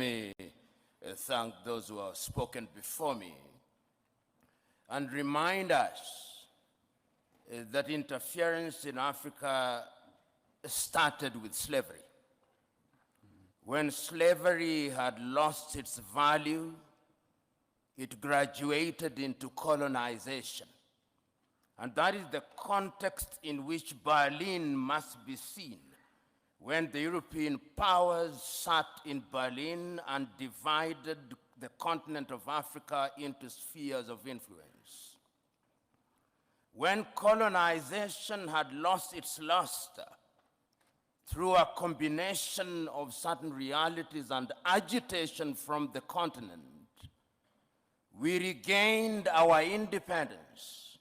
me thank those who have spoken before me and remind us that interference in Africa started with slavery. When slavery had lost its value, it graduated into colonization. And that is the context in which Berlin must be seen, when the European powers sat in Berlin and divided the continent of Africa into spheres of influence. When colonization had lost its luster through a combination of certain realities and agitation from the continent, we regained our independence.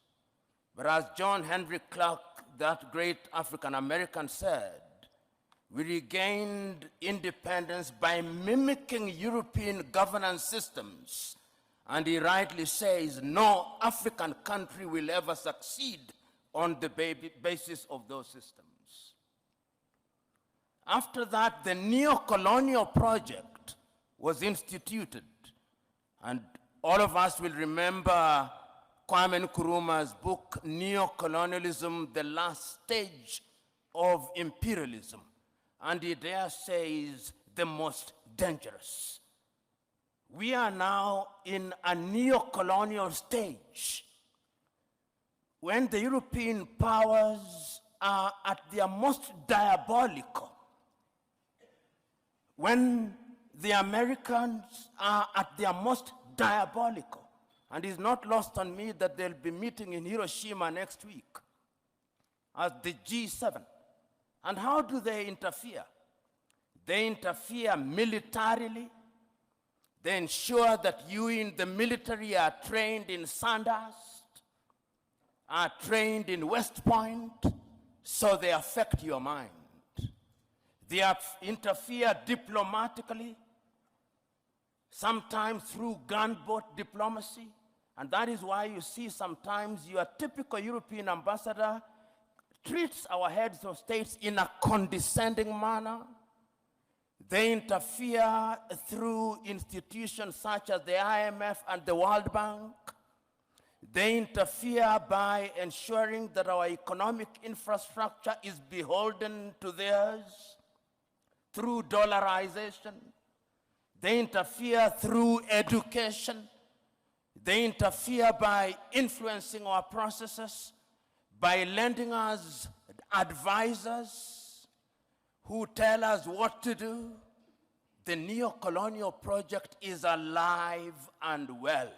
But as John Henry Clark, that great African-American, said, we regained independence by mimicking European governance systems. And he rightly says, no African country will ever succeed on the basis of those systems. After that, the neo-colonial project was instituted. And all of us will remember Kwame Nkrumah's book, Neo-Colonialism, the Last Stage of Imperialism. And he there says, the most dangerous. We are now in a neo-colonial stage when the European powers are at their most diabolical, when the Americans are at their most diabolical. And it's not lost on me that they'll be meeting in Hiroshima next week as the G7. And how do they interfere? They interfere militarily. They ensure that you in the military are trained in Sandhurst, are trained in West Point, so they affect your mind. They interfere diplomatically, sometimes through gunboat diplomacy. And that is why you see sometimes your typical European ambassador treats our heads of states in a condescending manner. They interfere through institutions such as the IMF and the World Bank. They interfere by ensuring that our economic infrastructure is beholden to theirs through dollarization. They interfere through education. They interfere by influencing our processes, by lending us advisors who tell us what to do. The neo-colonial project is alive and well,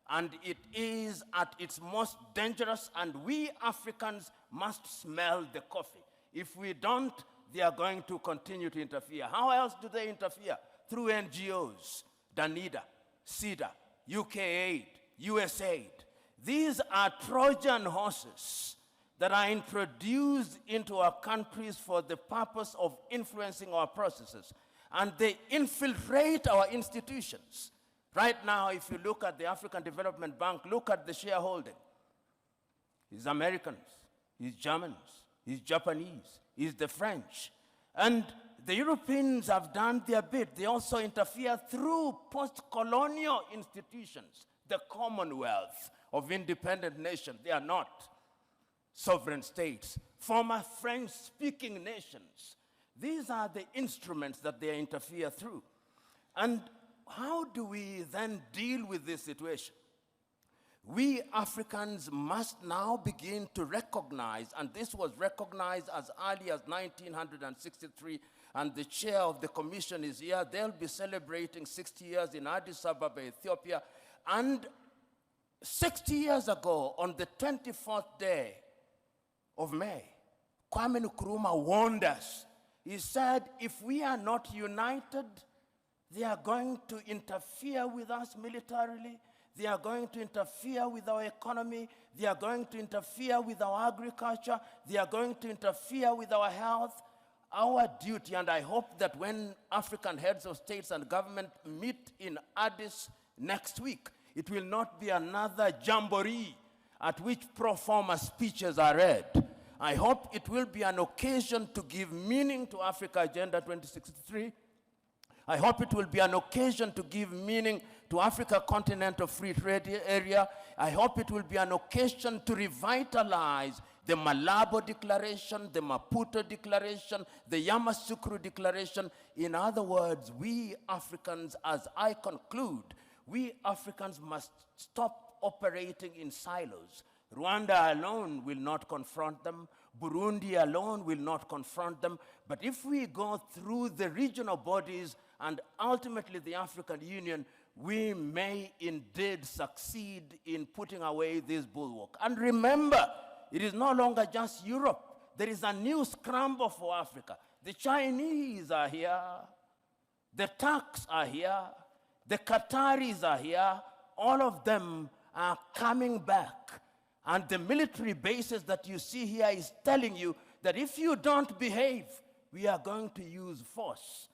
and it is at its most dangerous, and we Africans must smell the coffee. If we don't, they are going to continue to interfere. How else do they interfere? Through NGOs, Danida, CEDA, UK Aid, USAID. These are Trojan horses that are introduced into our countries for the purpose of influencing our processes. And they infiltrate our institutions. Right now, if you look at the African Development Bank, look at the shareholding. It's Americans, it's Germans, it's Japanese, it's the French. And the Europeans have done their bit. They also interfere through post-colonial institutions, the Commonwealth of independent nations. They are not sovereign states, former French-speaking nations. These are the instruments that they interfere through. And how do we then deal with this situation? We Africans must now begin to recognize, and this was recognized as early as 1963, and the chair of the commission is here. They'll be celebrating 60 years in Addis Ababa, Ethiopia. And 60 years ago, on the 24th day of May, Kwame Nkrumah warned us. He said, if we are not united, they are going to interfere with us militarily. They are going to interfere with our economy. They are going to interfere with our agriculture. They are going to interfere with our health. Our duty, and I hope that when African heads of states and government meet in Addis next week, it will not be another jamboree at which pro forma speeches are read. I hope it will be an occasion to give meaning to Africa Agenda 2063, I hope it will be an occasion to give meaning to Africa Continental Free Trade Area. I hope it will be an occasion to revitalize the Malabo Declaration, the Maputo Declaration, the Yamoussoukro Declaration. In other words, we Africans, as I conclude, we Africans must stop operating in silos. Rwanda alone will not confront them. Burundi alone will not confront them. But if we go through the regional bodies and ultimately the African Union, we may indeed succeed in putting away this bulwark. And remember, it is no longer just Europe. There is a new scramble for Africa. The Chinese are here. The Turks are here. The Qataris are here. All of them are coming back. And the military bases that you see here is telling you that if you don't behave, we are going to use force.